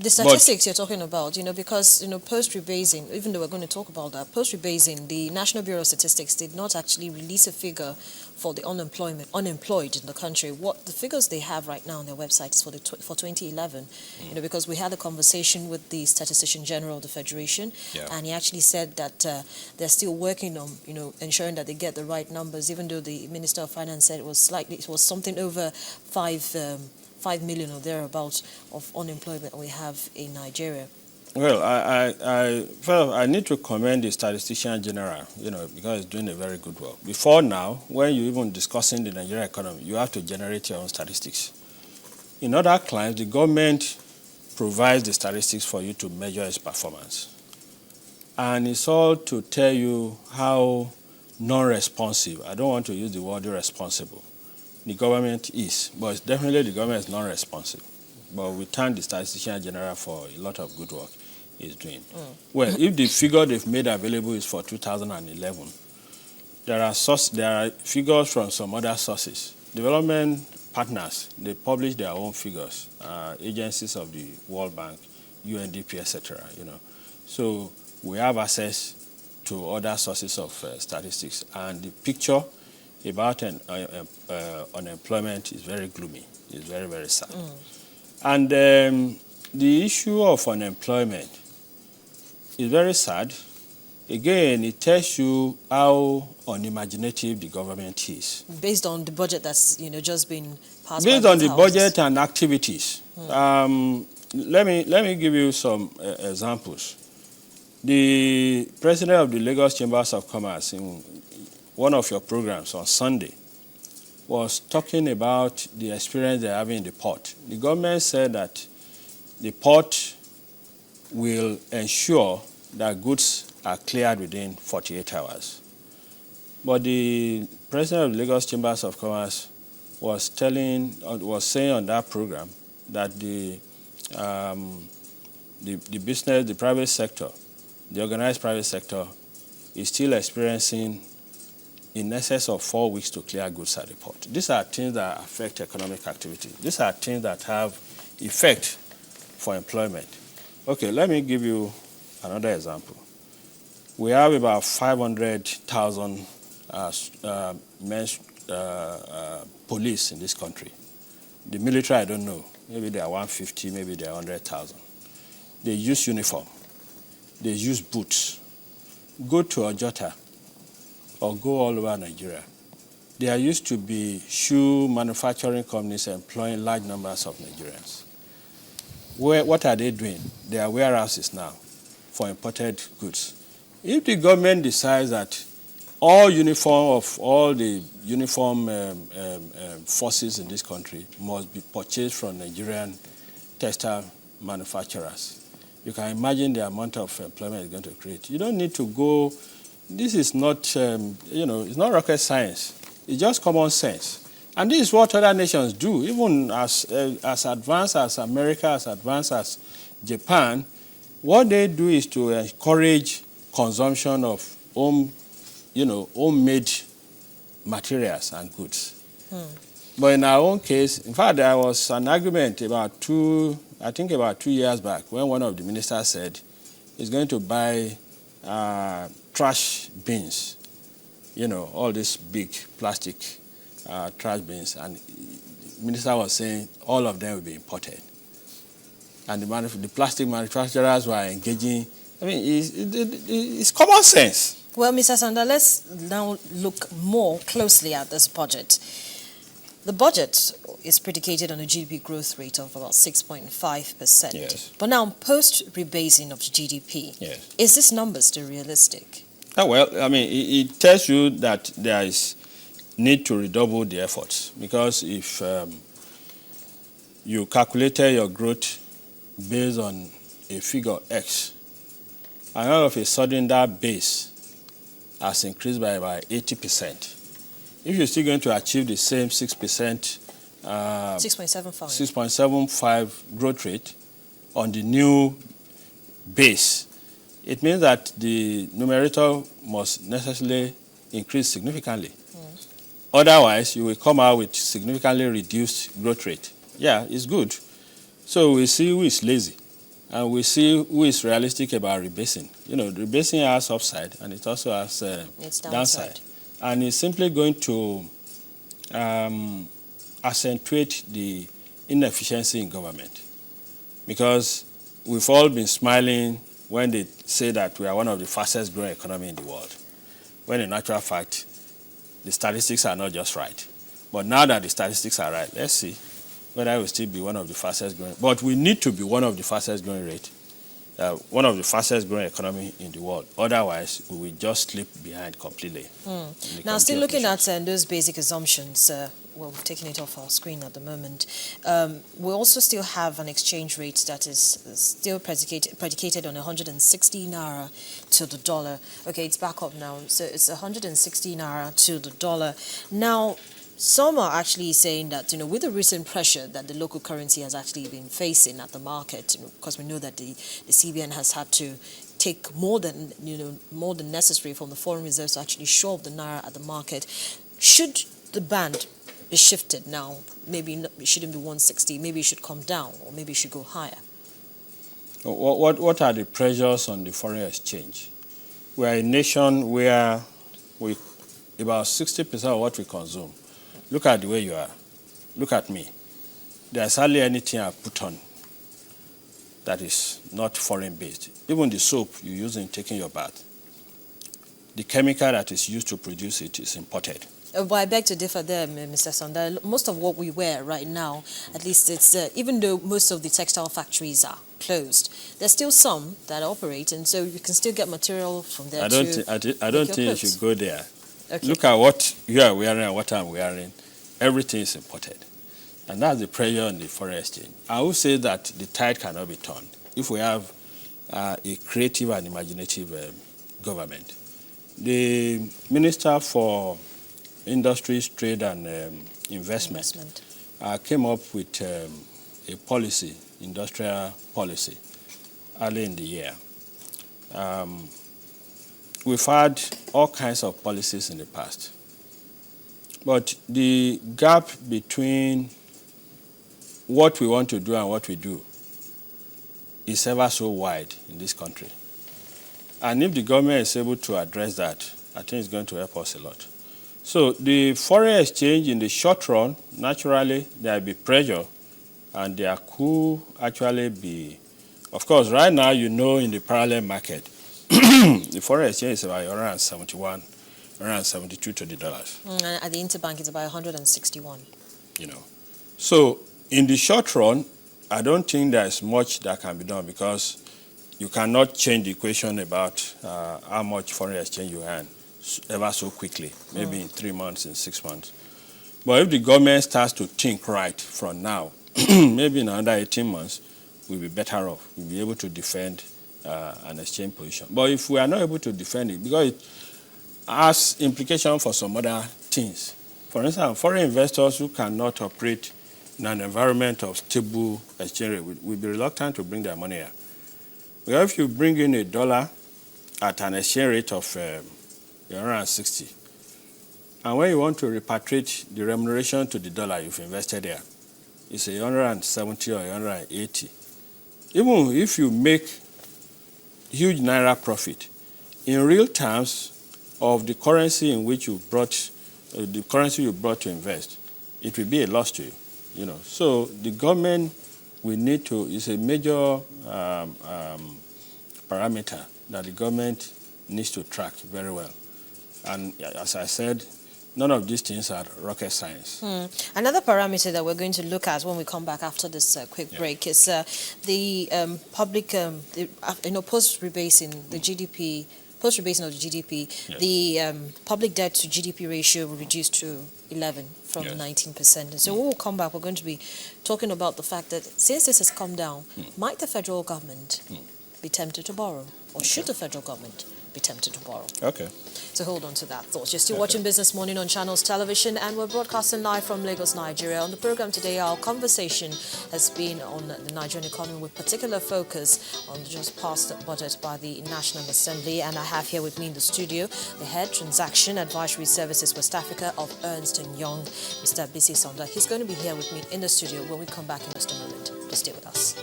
The statistics you're talking about, because, post-rebasing, even though we're going to talk about that, post-rebasing, the National Bureau of Statistics did not actually release a figure for the unemployed in the country. What the figures they have right now on their website is for 2011, because we had a conversation with the Statistician General of the Federation, and he actually said that they're still working on, ensuring that they get the right numbers, even though the Minister of Finance said it was something over 5 million or thereabouts of unemployment we have in Nigeria. Well, I need to commend the Statistician General, because he's doing a very good work. Before now, when you're even discussing the Nigerian economy, you have to generate your own statistics. In other climes, the government provides the statistics for you to measure its performance. And it's all to tell you how non-responsive, I don't want to use the word irresponsible, the government is, but it's definitely the government is non-responsive. But we thank the Statistician General for a lot of good work he's doing. Well, if the figure they've made available is for 2011, there are figures from some other sources. Development partners, they publish their own figures, agencies of the World Bank, UNDP, etc. So we have access to other sources of statistics, and the picture about unemployment is very gloomy. It's very, very sad. And the issue of unemployment is very sad. Again, it tells you how unimaginative the government is. Based on the budget that's just been passed. Based on the budget and activities. Let me give you some examples. The president of the Lagos Chambers of Commerce in one of your programs on Sunday was talking about the experience they're having in the port. The government said that the port will ensure that goods are cleared within 48 hours. But the president of the Lagos Chambers of Commerce was saying on that program that the business, the private sector, the organized private sector is still experiencing in excess of 4 weeks to clear goods at the port. These are things that affect economic activity. These are things that have effect for employment. Okay, let me give you another example. We have about 500,000 police in this country. The military, I don't know. Maybe they are 150, maybe they are 100,000. They use uniform. They use boots. Go to Ojota or go all over Nigeria. There used to be shoe manufacturing companies employing large numbers of Nigerians. What are they doing? They are warehouses now for imported goods. If the government decides that all the uniform forces in this country must be purchased from Nigerian textile manufacturers, you can imagine the amount of employment it's going to create. You don't need to go. This is not, it's not rocket science. It's just common sense. And this is what other nations do, even as advanced as America, as advanced as Japan. What they do is to encourage consumption of homemade materials and goods. But in our own case, in fact, there was an argument about 2 years back when one of the ministers said he's going to buy trash bins, all these big plastic trash bins, and the minister was saying all of them will be imported. And the plastic manufacturers were engaging. I mean, it's common sense. Well, Mr. Sanda, let's now look more closely at this budget. The budget is predicated on a GDP growth rate of about 6.5%. Yes. But now, post-rebasing of GDP, yes, is this number still realistic? Well, I mean, it tells you that there is need to redouble the efforts, because if you calculated your growth based on a figure X, and all of a sudden that base has increased by about 80%. If you're still going to achieve the same 6%, 6.75 growth rate on the new base, it means that the numerator must necessarily increase significantly. Otherwise, you will come out with significantly reduced growth rate. Yeah, it's good. So we see who is lazy. and we see who is realistic about rebasing. Rebasing has upside and it also has It's downside. And it's simply going to accentuate the inefficiency in government, because we've all been smiling when they say that we are one of the fastest growing economy in the world, when in actual fact the statistics are not just right. But now that the statistics are right, let's see whether we'll still be one of the fastest growing. But we need to be one of the fastest growing one of the fastest growing economy in the world. Otherwise, we will just slip behind completely. Now, still looking at those basic assumptions, well, we've taken it off our screen at the moment. We also still have an exchange rate that is still predicated on 160 naira to the dollar. Okay, it's back up now. So it's 160 naira to the dollar. Now, some are actually saying that, with the recent pressure that the local currency has actually been facing at the market, because we know that the CBN has had to take more than necessary from the foreign reserves to actually shore up the naira at the market. Should the band be shifted now? Maybe it shouldn't be 160. Maybe it should come down, or maybe it should go higher. What are the pressures on the foreign exchange? We are a nation where about 60% of what we consume. Look at the way you are. Look at me. There's hardly anything I put on that is not foreign-based. Even the soap you use in taking your bath, the chemical that is used to produce it is imported. But I beg to differ there, Mr. Sanda. Most of what we wear right now, at least it's, even though most of the textile factories are closed, there's still some that operate, and so you can still get material from there. I don't think you should go there. Okay. Look at what you are wearing and what I'm wearing. Everything is imported. And that's the pressure on the foreign exchange. I would say that the tide cannot be turned if we have a creative and imaginative government. The Minister for Industries, Trade and Investment came up with a policy, industrial policy, early in the year. We've had all kinds of policies in the past. But the gap between what we want to do and what we do is ever so wide in this country. And if the government is able to address that, I think it's going to help us a lot. So the foreign exchange in the short run, naturally, there will be pressure, and there could actually be, of course, right now, in the parallel market, the foreign exchange is about around 71, around 72 to the dollars. At the interbank, it's about 161. So in the short run, I don't think there's much that can be done, because you cannot change the equation about how much foreign exchange you earn ever so quickly, maybe in 3 months, in 6 months. But if the government starts to think right from now, maybe in another 18 months, we'll be better off. We'll be able to defend an exchange position. But if we are not able to defend it, because it has implications for some other things. For instance, foreign investors who cannot operate in an environment of stable exchange rate will be reluctant to bring their money here. Because if you bring in $1 at an exchange rate of around 60, and when you want to repatriate the remuneration to the dollar you've invested there, it's 170 or 180. Even if you make huge naira profit, in real terms of the currency in which you brought, to invest, it will be a loss to you. So the government will need to, it's a major parameter that the government needs to track very well. And as I said, none of these things are rocket science. Another parameter that we're going to look at when we come back after this quick break is the public, post-rebasing the GDP, post-rebasing of the GDP, the public debt to GDP ratio will reduce to 11 from 19%. And so when we come back, we're going to be talking about the fact that since this has come down, might the federal government be tempted to borrow? Or should the federal government be tempted to borrow? Okay. So hold on to that thought. You're still watching Business Morning on Channels Television, and we're broadcasting live from Lagos, Nigeria. On the program today, our conversation has been on the Nigerian economy, with particular focus on the just passed budget by the National Assembly. And I have here with me in the studio the Head Transaction Advisory Services West Africa of Ernst Young, Mr. Bisi Sanda. He's going to be here with me in the studio when we come back in just a moment. Please stay with us.